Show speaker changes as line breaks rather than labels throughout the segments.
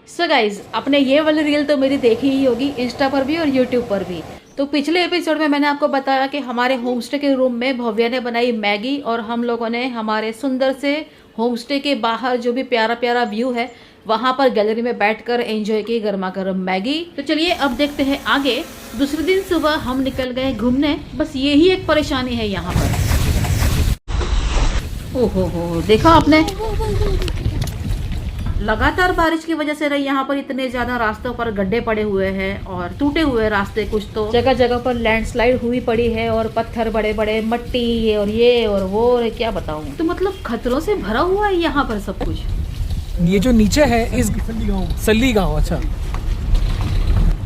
So guys आपने ये वाली रील तो मेरी देखी ही होगी, इंस्टा पर भी और यूट्यूब पर भी। तो पिछले एपिसोड में मैंने आपको बताया कि हमारे होम स्टे के रूम में भव्या ने बनाई मैगी और हम लोगों ने हमारे सुंदर से होम स्टे के बाहर जो भी प्यारा प्यारा व्यू है वहाँ पर गैलरी में बैठकर एंजॉय की गर्मा गर्म मैगी। तो चलिए अब देखते हैं आगे। दूसरे दिन सुबह हम निकल गए घूमने, बस यही एक परेशानी है यहाँ पर। ओहो हो, देखा आपने, लगातार बारिश की वजह से यहाँ पर इतने ज्यादा रास्तों पर गड्ढे पड़े हुए हैं और टूटे हुए रास्ते, कुछ तो जगह जगह पर लैंडस्लाइड हुई पड़ी है और पत्थर बड़े बड़े, मट्टी और ये और वो और क्या बताऊं। तो मतलब खतरों से भरा हुआ है यहाँ पर सब कुछ।
ये जो नीचे है इस सल्ली गांव। अच्छा,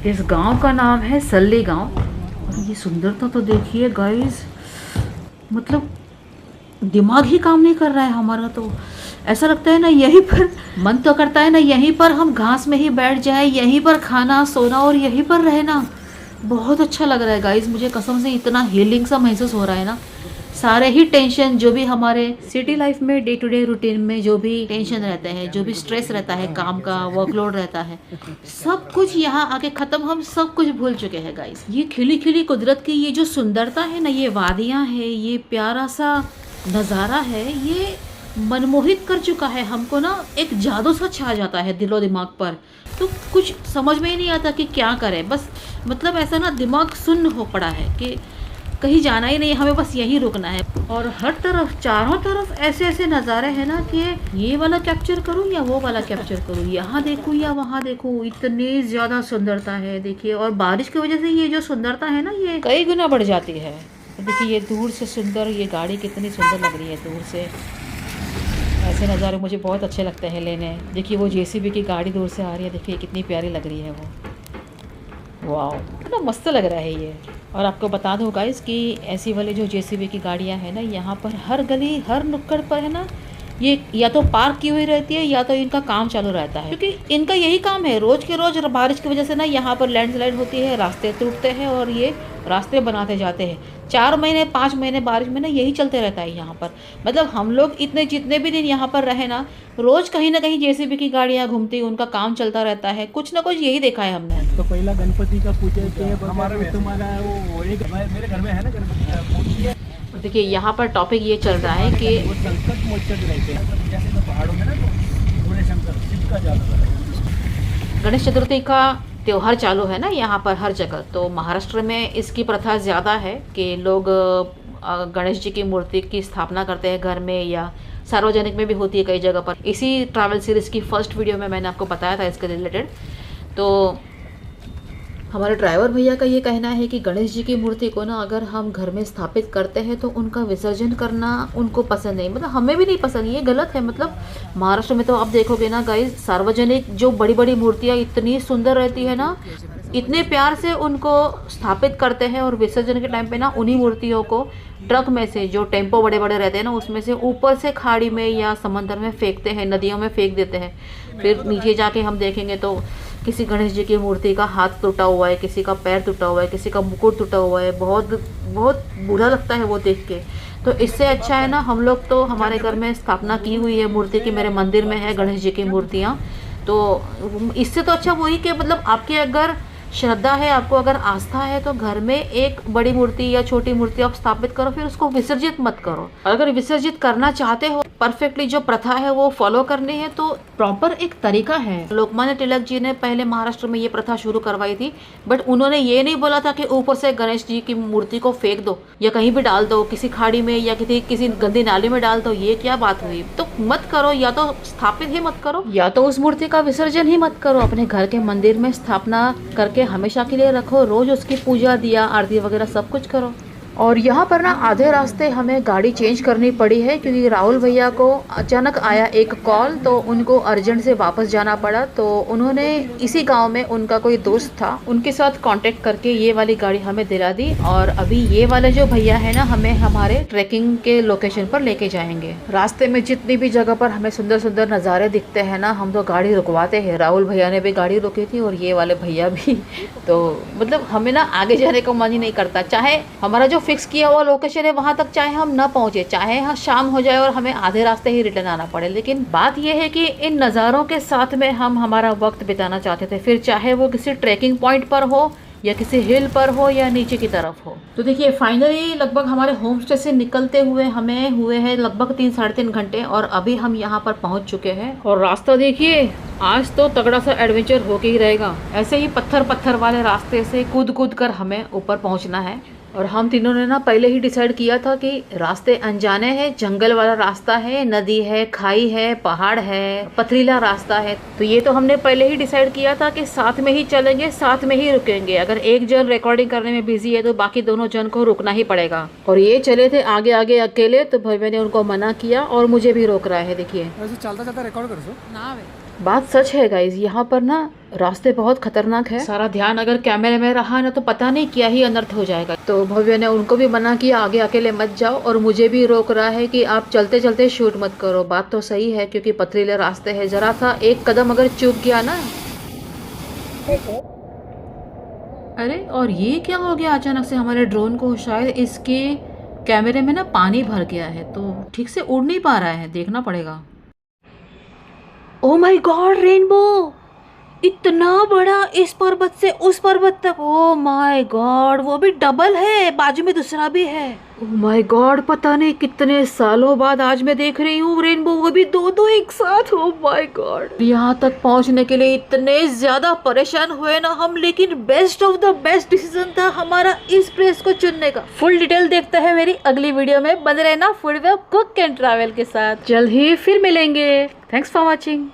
इस गांव का नाम है सल्ली गांव। और ये सुंदरता तो देखिए गाइस, मतलब दिमाग ही काम नहीं कर रहा है हमारा। तो ऐसा लगता है ना यहीं पर, मन तो करता है ना यहीं पर हम घास में ही बैठ जाए, यहीं पर खाना सोना और यहीं पर रहना। बहुत अच्छा लग रहा है गाइस, मुझे कसम से इतना हीलिंग सा महसूस हो रहा है ना। सारे ही टेंशन जो भी हमारे सिटी लाइफ में डे टू डे रूटीन में जो भी टेंशन रहते हैं, जो भी स्ट्रेस रहता है, काम का वर्कलोड रहता है, सब कुछ यहाँ आके खत्म। हम सब कुछ भूल चुके हैं गाइस। ये खिली खिली कुदरत की ये जो सुंदरता है ना, ये वादियाँ है, ये प्यारा सा नज़ारा है, ये मनमोहित कर चुका है हमको ना। एक जादू सा छा जाता है दिलो दिमाग पर। तो कुछ समझ में ही नहीं आता कि क्या करें। बस मतलब ऐसा ना दिमाग सुन्न हो पड़ा है कि कहीं जाना ही नहीं, हमें बस यहीं रुकना है। और हर तरफ, चारों तरफ ऐसे ऐसे नज़ारे हैं ना कि ये वाला कैप्चर करूँ या वो वाला कैप्चर करूँ, यहाँ देखूँ या वहाँ देखूँ, इतनी ज़्यादा सुंदरता है देखिए। और बारिश की वजह से ये जो सुंदरता है ना, ये कई गुना बढ़ जाती है। देखिए ये दूर से सुंदर, ये गाड़ी कितनी सुंदर लग रही है दूर से। ऐसे नज़ारे मुझे बहुत अच्छे लगते हैं लेने। देखिए वो जेसीबी की गाड़ी दूर से आ रही है, देखिए कितनी प्यारी लग रही है वो। वाओ, कितना मस्त लग रहा है ये। और आपको बता दूँ गाइस कि ऐसी वाली जो जेसीबी की गाड़ियाँ हैं ना, यहाँ पर हर गली हर नुक्कड़ पर है ना, ये या तो पार्क की हुई रहती है या तो इनका काम चालू रहता है। क्योंकि इनका यही काम है, रोज़ के रोज़ बारिश की वजह से ना यहाँ पर लैंडस्लाइड होती है, रास्ते टूटते हैं और ये रास्ते बनाते जाते हैं। 4 महीने 5 महीने बारिश में ना यही चलते रहता है यहाँ पर। मतलब हम लोग इतने जितने भी दिन यहाँ पर रहे ना, रोज़ कहीं ना कहीं जेसीबी की गाड़ियाँ घूमती, उनका काम चलता रहता है, कुछ ना कुछ यही देखा है हमने।
तो पहला गणपति का पूजा किया हमारा, तुम्हारा वो मेरे घर में है ना गणपति।
देखिए यहाँ पर टॉपिक ये चल रहा है कि
संकट मोचन रहते हैं जैसे तो पहाड़ों में ना, तो भोले शंकर शिव का जादू।
गणेश चतुर्थी का त्योहार चालू है ना यहाँ पर हर जगह। तो महाराष्ट्र में इसकी प्रथा ज़्यादा है कि लोग गणेश जी की मूर्ति की स्थापना करते हैं घर में, या सार्वजनिक में भी होती है कई जगह पर। इसी ट्रैवल सीरीज़ की फर्स्ट वीडियो में मैंने आपको बताया था इसके रिलेटेड। तो हमारे ड्राइवर भैया का ये कहना है कि गणेश जी की मूर्ति को ना अगर हम घर में स्थापित करते हैं तो उनका विसर्जन करना उनको पसंद नहीं, मतलब हमें भी नहीं पसंद, ये गलत है। मतलब महाराष्ट्र में तो आप देखोगे ना गाइस, सार्वजनिक जो बड़ी बड़ी मूर्तियाँ इतनी सुंदर रहती है ना, इतने प्यार से उनको स्थापित करते हैं और विसर्जन के टाइम पे ना उन्हीं मूर्तियों को ट्रक में से, जो टेम्पो बड़े बड़े रहते हैं ना, उसमें से ऊपर से खाड़ी में या समंदर में फेंकते हैं, नदियों में फेंक देते हैं। फिर नीचे जाके हम देखेंगे तो किसी गणेश जी की मूर्ति का हाथ टूटा हुआ है, किसी का पैर टूटा हुआ है, किसी का मुकुट टूटा हुआ है। बहुत बहुत बुरा लगता है वो देख के। तो इससे अच्छा है ना, हम लोग तो हमारे घर में स्थापना की हुई है मूर्ति की, मेरे मंदिर में है गणेश जी की मूर्तियाँ। तो इससे तो अच्छा वही कि मतलब आपके अगर श्रद्धा है, आपको अगर आस्था है, तो घर में एक बड़ी मूर्ति या छोटी मूर्ति आप स्थापित करो, फिर उसको विसर्जित मत करो। अगर विसर्जित करना चाहते हो, परफेक्टली जो प्रथा है वो फॉलो करनी है, तो प्रॉपर एक तरीका है। लोकमान्य तिलक जी ने पहले महाराष्ट्र में ये प्रथा शुरू करवाई थी, बट उन्होंने ये नहीं बोला था कि ऊपर से गणेश जी की मूर्ति को फेंक दो या कहीं भी डाल दो, किसी खाड़ी में या किसी गंदी नाली में डाल दो। ये क्या बात हुई? तो मत करो, या तो स्थापित ही मत करो या तो उस मूर्ति का विसर्जन ही मत करो। अपने घर के मंदिर में स्थापना करके हमेशा के लिए रखो, रोज उसकी पूजा, दिया, आरती वगैरह सब कुछ करो। और यहाँ पर ना आधे रास्ते हमें गाड़ी चेंज करनी पड़ी है, क्योंकि राहुल भैया को अचानक आया एक कॉल, तो उनको अर्जेंट से वापस जाना पड़ा। तो उन्होंने इसी गांव में उनका कोई दोस्त था, उनके साथ कांटेक्ट करके ये वाली गाड़ी हमें दिला दी। और अभी ये वाले जो भैया है ना, हमें हमारे ट्रैकिंग के लोकेशन पर लेके जाएंगे। रास्ते में जितनी भी जगह पर हमें सुंदर सुंदर नज़ारे दिखते हैं ना, हम तो गाड़ी रुकवाते हैं। राहुल भैया ने भी गाड़ी रोकी थी और ये वाले भैया भी। तो मतलब हमें ना आगे जाने का मन ही नहीं करता, चाहे हमारा जो फिक्स किया हुआ लोकेशन है वहाँ तक चाहे हम ना पहुँचे, चाहे यहाँ शाम हो जाए और हमें आधे रास्ते ही रिटर्न आना पड़े, लेकिन बात यह है कि इन नज़ारों के साथ में हम हमारा वक्त बिताना चाहते थे, फिर चाहे वो किसी ट्रैकिंग पॉइंट पर हो या किसी हिल पर हो या नीचे की तरफ हो। तो देखिए फाइनली लगभग हमारे होम स्टे से निकलते हुए हमें हुए हैं लगभग 3-3.5 घंटे और अभी हम यहाँ पर पहुँच चुके हैं। और रास्ता देखिए, आज तो तगड़ा सा एडवेंचर होके ही रहेगा। ऐसे ही पत्थर पत्थर वाले रास्ते से कूद कूद कर हमें ऊपर पहुँचना है। और हम तीनों ने ना पहले ही डिसाइड किया था कि रास्ते अनजाने हैं, जंगल वाला रास्ता है, नदी है, खाई है, पहाड़ है, पथरीला रास्ता है। तो ये तो हमने पहले ही डिसाइड किया था कि साथ में ही चलेंगे, साथ में ही रुकेंगे। अगर एक जन रिकॉर्डिंग करने में बिजी है तो बाकी दोनों जन को रुकना ही पड़ेगा। और ये चले थे आगे आगे अकेले, तो भैया ने उनको मना किया और मुझे भी रोक रहा है। देखिए
चलता चलता रिकॉर्ड कर सो ना।
बात सच है गाइज, यहाँ पर ना रास्ते बहुत खतरनाक है। सारा ध्यान अगर कैमरे में रहा ना तो पता नहीं क्या ही अनर्थ हो जाएगा। तो भव्य ने उनको भी मना किया आगे अकेले मत जाओ, और मुझे भी रोक रहा है कि आप चलते चलते शूट मत करो। बात तो सही है क्योंकि पथरीले रास्ते हैं, जरा सा एक कदम अगर चूक गया ना। अरे और ये क्या हो गया अचानक से हमारे ड्रोन को? शायद इसके कैमरे में ना पानी भर गया है तो ठीक से उड़ नहीं पा रहा है, देखना पड़ेगा। ओ माय गॉड, रेनबो इतना बड़ा, इस पर्वत से उस पर्वत तक। ओ माय गॉड, वो भी डबल है, बाजू में दूसरा भी है। ओ माय गॉड, पता नहीं कितने सालों बाद आज मैं देख रही हूँ रेनबो, वो भी दो एक साथ। ओ माय गॉड, यहाँ तक पहुँचने के लिए इतने ज्यादा परेशान हुए ना हम, लेकिन best of the best decision था हमारा इस प्लेस को चुनने का। फुल डिटेल देखते हैं मेरी अगली वीडियो में। बने रहना food web cook and travel के साथ। जल्द ही फिर मिलेंगे। Thanks for watching.